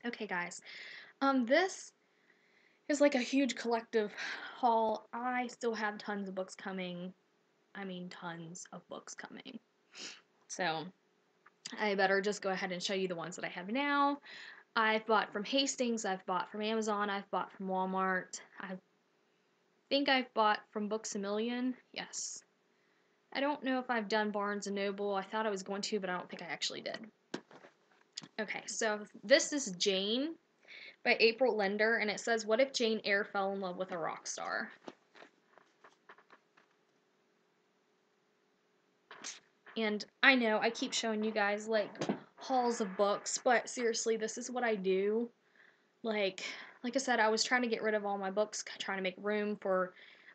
Okay, guys. This is like a huge collective haul. I still have tons of books coming. I mean, tons of books coming. So, I better just go ahead and show you the ones that I have now. I've bought from Hastings, I've bought from Amazon, I've bought from Walmart. I think I've bought from Books A Million. Yes. I don't know if I've done Barnes & Noble. I thought I was going to, but I don't think I actually did. Okay, so this is Jane by April Lender, and it says, "What if Jane Eyre fell in love with a rock star?" And I know I keep showing you guys like hauls of books, but seriously, this is what I do. Like I said, I was trying to get rid of all my books, trying to make room for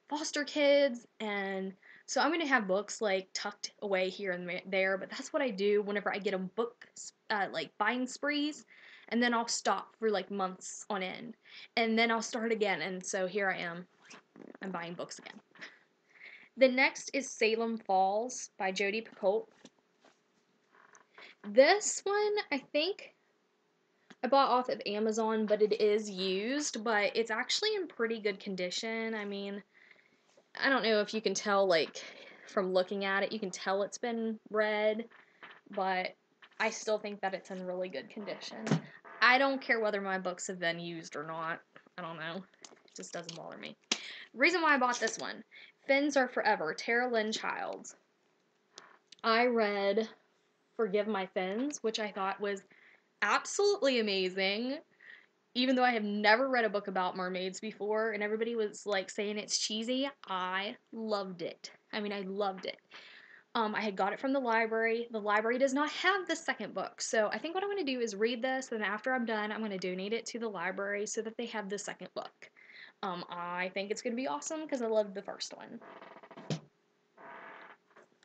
foster kids, and so I'm gonna have books like tucked away here and there. But that's what I do whenever I get a book like buying sprees, and then I'll stop for like months on end, and then I'll start again. And so here I am, I'm buying books again. The next is Salem Falls by Jodi Picoult. This one, I think I bought off of Amazon, but it is used, but it's actually in pretty good condition. I mean, I don't know if you can tell, like, from looking at it, you can tell it's been read, but I still think that it's in really good condition. I don't care whether my books have been used or not. I don't know. It just doesn't bother me. Reason why I bought this one, Fins Are Forever, Tara Lynn Childs. I read Forgive My Fins, which I thought was absolutely amazing. Even though I have never read a book about mermaids before, and everybody was like saying it's cheesy, I loved it. I mean, I loved it. I had got it from the library. The library does not have the second book, so I think what I'm going to do is read this, and after I'm done, I'm going to donate it to the library so that they have the second book. I think it's going to be awesome because I loved the first one.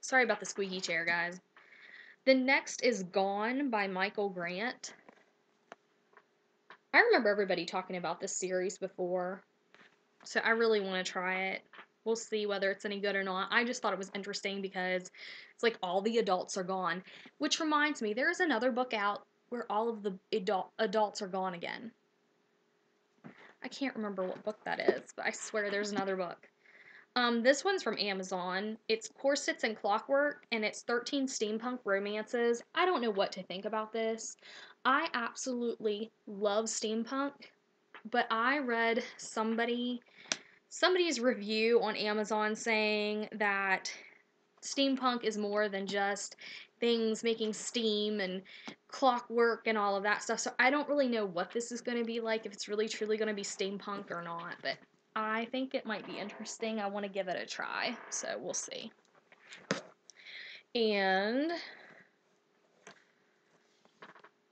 Sorry about the squeaky chair, guys. The next is Gone by Michael Grant. I remember everybody talking about this series before, so I really want to try it. We'll see whether it's any good or not. I just thought it was interesting because it's like all the adults are gone. Which reminds me, there is another book out where all of the adults are gone again. I can't remember what book that is, but I swear there's another book. This one's from Amazon. It's Corsets and Clockwork, and it's 13 steampunk romances. I don't know what to think about this. I absolutely love steampunk, but I read somebody's review on Amazon saying that steampunk is more than just things making steam and clockwork and all of that stuff. So I don't really know what this is going to be like, if it's really truly going to be steampunk or not, but I think it might be interesting. I want to give it a try, so we'll see. And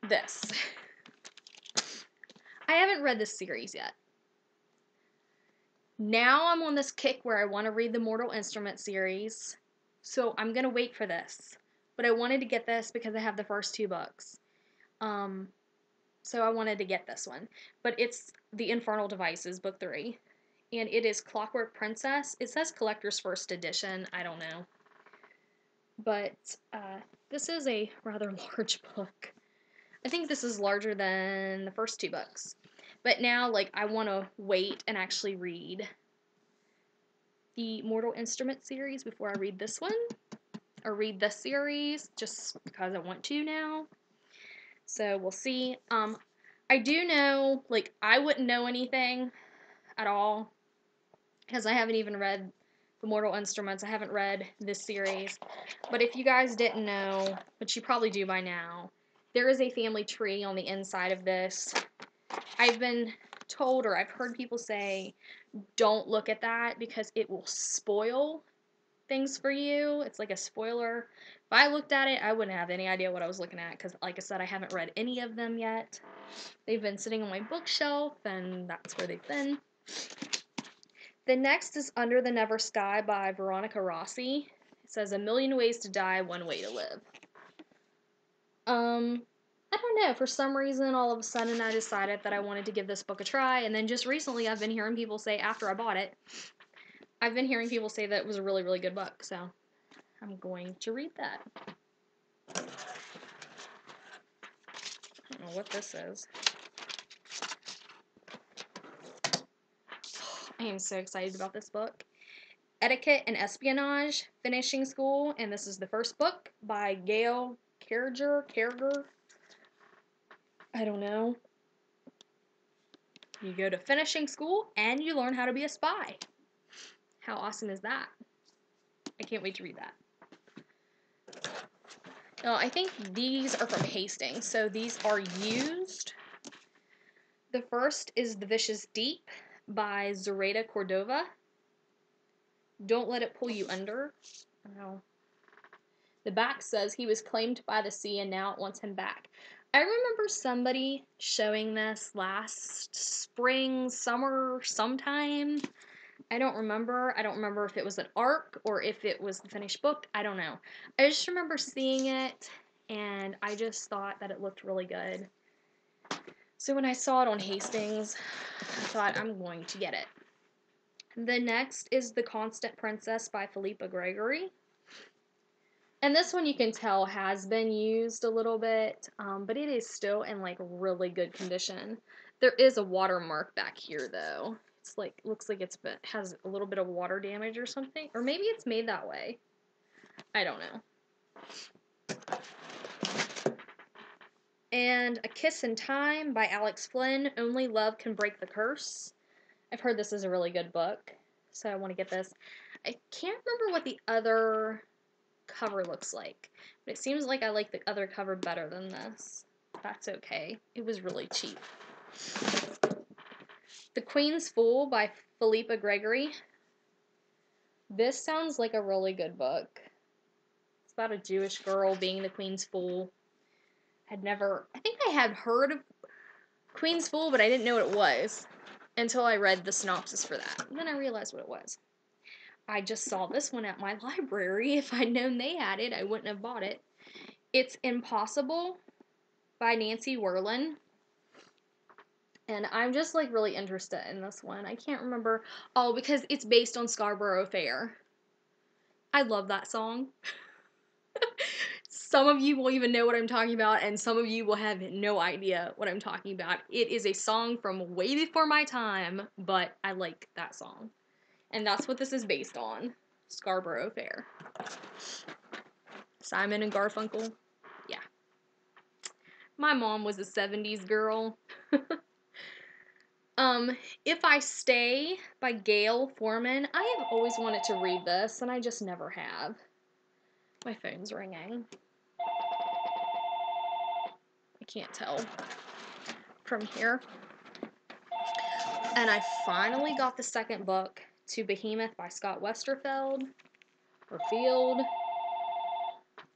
this. I haven't read this series yet. Now I'm on this kick where I want to read the Mortal Instrument series, so I'm going to wait for this. But I wanted to get this because I have the first two books. So I wanted to get this one. But it's The Infernal Devices, book 3. And it is Clockwork Princess. It says Collector's First Edition. I don't know. But this is a rather large book. I think this is larger than the first two books. But now, like, I want to wait and actually read the Mortal Instrument series before I read this one. Or read this series, just because I want to now. So, we'll see. I do know, like, I wouldn't know anything at all, because I haven't even read the Mortal Instruments. I haven't read this series. But if you guys didn't know, which you probably do by now, there is a family tree on the inside of this. I've been told, or I've heard people say, don't look at that because it will spoil things for you. It's like a spoiler. If I looked at it, I wouldn't have any idea what I was looking at because, like I said, I haven't read any of them yet. They've been sitting on my bookshelf, and that's where they've been. The next is Under the Never Sky by Veronica Rossi. It says, 1,000,000 ways to die, 1 way to live. I don't know. For some reason, all of a sudden, I decided that I wanted to give this book a try, and then just recently, I've been hearing people say, after I bought it, I've been hearing people say that it was a really, really good book, so I'm going to read that. I don't know what this is. I am so excited about this book. Etiquette and Espionage, Finishing School, and this is the first book by Gail Carriger. I don't know. You go to finishing school and you learn how to be a spy. How awesome is that? I can't wait to read that. Now, I think these are from Hastings, so these are used. The first is The Vicious Deep by Zoraida Cordova. Don't let it pull you under. No. The back says he was claimed by the sea and now it wants him back. I remember somebody showing this last spring, summer, sometime. I don't remember. I don't remember if it was an arc or if it was the finished book. I don't know. I just remember seeing it and I just thought that it looked really good. So when I saw it on Hastings, I thought I'm going to get it. The next is The Constant Princess by Philippa Gregory. And this one you can tell has been used a little bit, but it is still in like really good condition. There is a watermark back here though. It's like, looks like has a little bit of water damage or something. Or maybe it's made that way. I don't know. And A Kiss in Time by Alex Flynn. Only Love Can Break the Curse. I've heard this is a really good book, so I want to get this. I can't remember what the other cover looks like, but it seems like I like the other cover better than this. That's okay. It was really cheap. The Queen's Fool by Philippa Gregory. This sounds like a really good book. It's about a Jewish girl being the Queen's Fool. I think I had heard of Queen's Fool, but I didn't know what it was until I read the synopsis for that. And then I realized what it was. I just saw this one at my library. If I'd known they had it, I wouldn't have bought it. It's Impossible by Nancy Werlin. And I'm just like really interested in this one. I can't remember. Oh, because it's based on Scarborough Fair. I love that song. Some of you will even know what I'm talking about, and some of you will have no idea what I'm talking about. It is a song from way before my time, but I like that song. And that's what this is based on. Scarborough Fair. Simon and Garfunkel. Yeah. My mom was a 70s girl. If I Stay by Gail Foreman. I have always wanted to read this, and I just never have. My phone's ringing. I can't tell from here. And I finally got the second book to Behemoth by Scott Westerfeld. Or Field.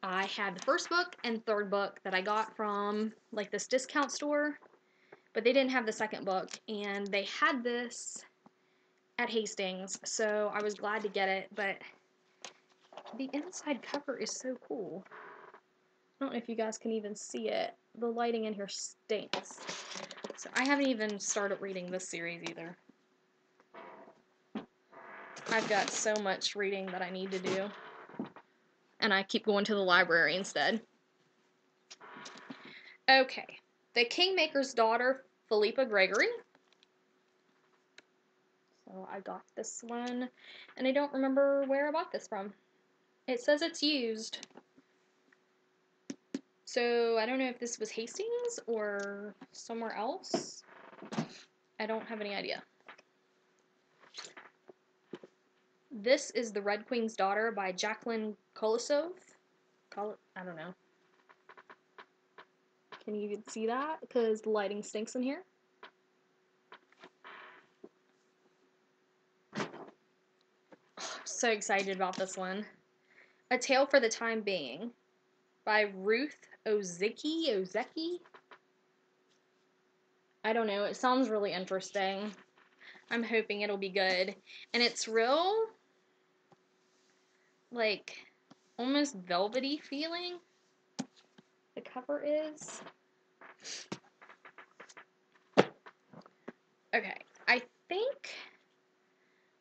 I had the first book and third book that I got from like this discount store, but they didn't have the second book, and they had this at Hastings, so I was glad to get it, but the inside cover is so cool. I don't know if you guys can even see it. The lighting in here stinks. So I haven't even started reading this series either. I've got so much reading that I need to do. And I keep going to the library instead. Okay. The Kingmaker's Daughter, Philippa Gregory. So I got this one, and I don't remember where I bought this from. It says it's used. So I don't know if this was Hastings or somewhere else. I don't have any idea. This is The Red Queen's Daughter by Jacqueline Kolosov. I don't know. Can you even see that? Because the lighting stinks in here. So excited about this one. A Tale for the Time Being by Ruth Ozeki? I don't know. It sounds really interesting. I'm hoping it'll be good. And it's real, like, almost velvety feeling. The cover is. Okay. I think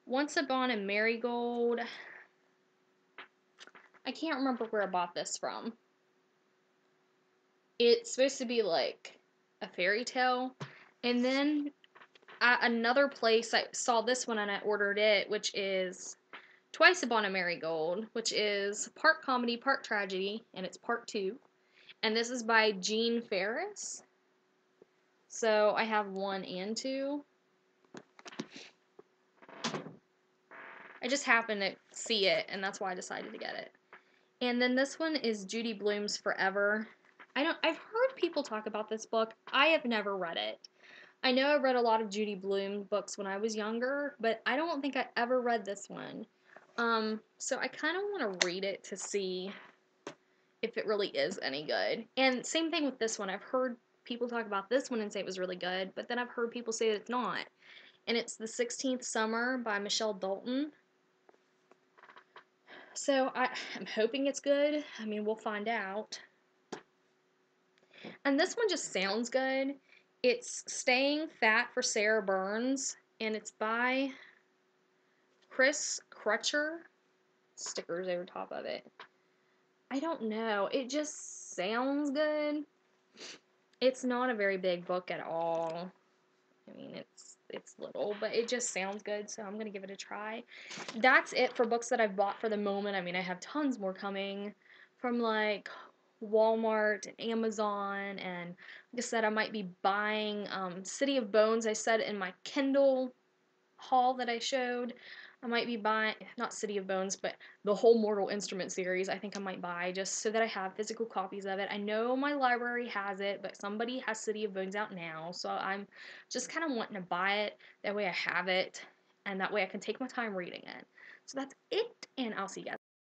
Once Upon a Marigold. I can't remember where I bought this from. It's supposed to be like a fairy tale. And then another place I saw this one and I ordered it, which is Twice Upon a Marigold, which is part comedy, part tragedy, and it's part 2. And this is by Jean Ferris. So I have 1 and 2. I just happened to see it, and that's why I decided to get it. And then this one is Judy Blume's Forever. I've heard people talk about this book. I have never read it. I know I read a lot of Judy Blume books when I was younger, but I don't think I ever read this one. So I kind of want to read it to see if it really is any good. And same thing with this one. I've heard people talk about this one and say it was really good, but then I've heard people say that it's not. And it's The 16th Summer by Michelle Dalton. So I'm hoping it's good. I mean, we'll find out. And this one just sounds good. It's Staying Fat for Sarah Burns, and it's by Chris Crutcher. Stickers over top of it. I don't know. It just sounds good. It's not a very big book at all. I mean, it's little, but it just sounds good, so I'm gonna give it a try. That's it for books that I've bought for the moment. I mean, I have tons more coming from like Walmart and Amazon, and like I said, I might be buying City of Bones. I said in my Kindle haul that I showed, I might be buying, not City of Bones, but the whole Mortal Instrument series. I think I might buy just so that I have physical copies of it. I know my library has it, but somebody has City of Bones out now, so I'm just kind of wanting to buy it. That way I have it, and that way I can take my time reading it. So that's it, and I'll see you guys.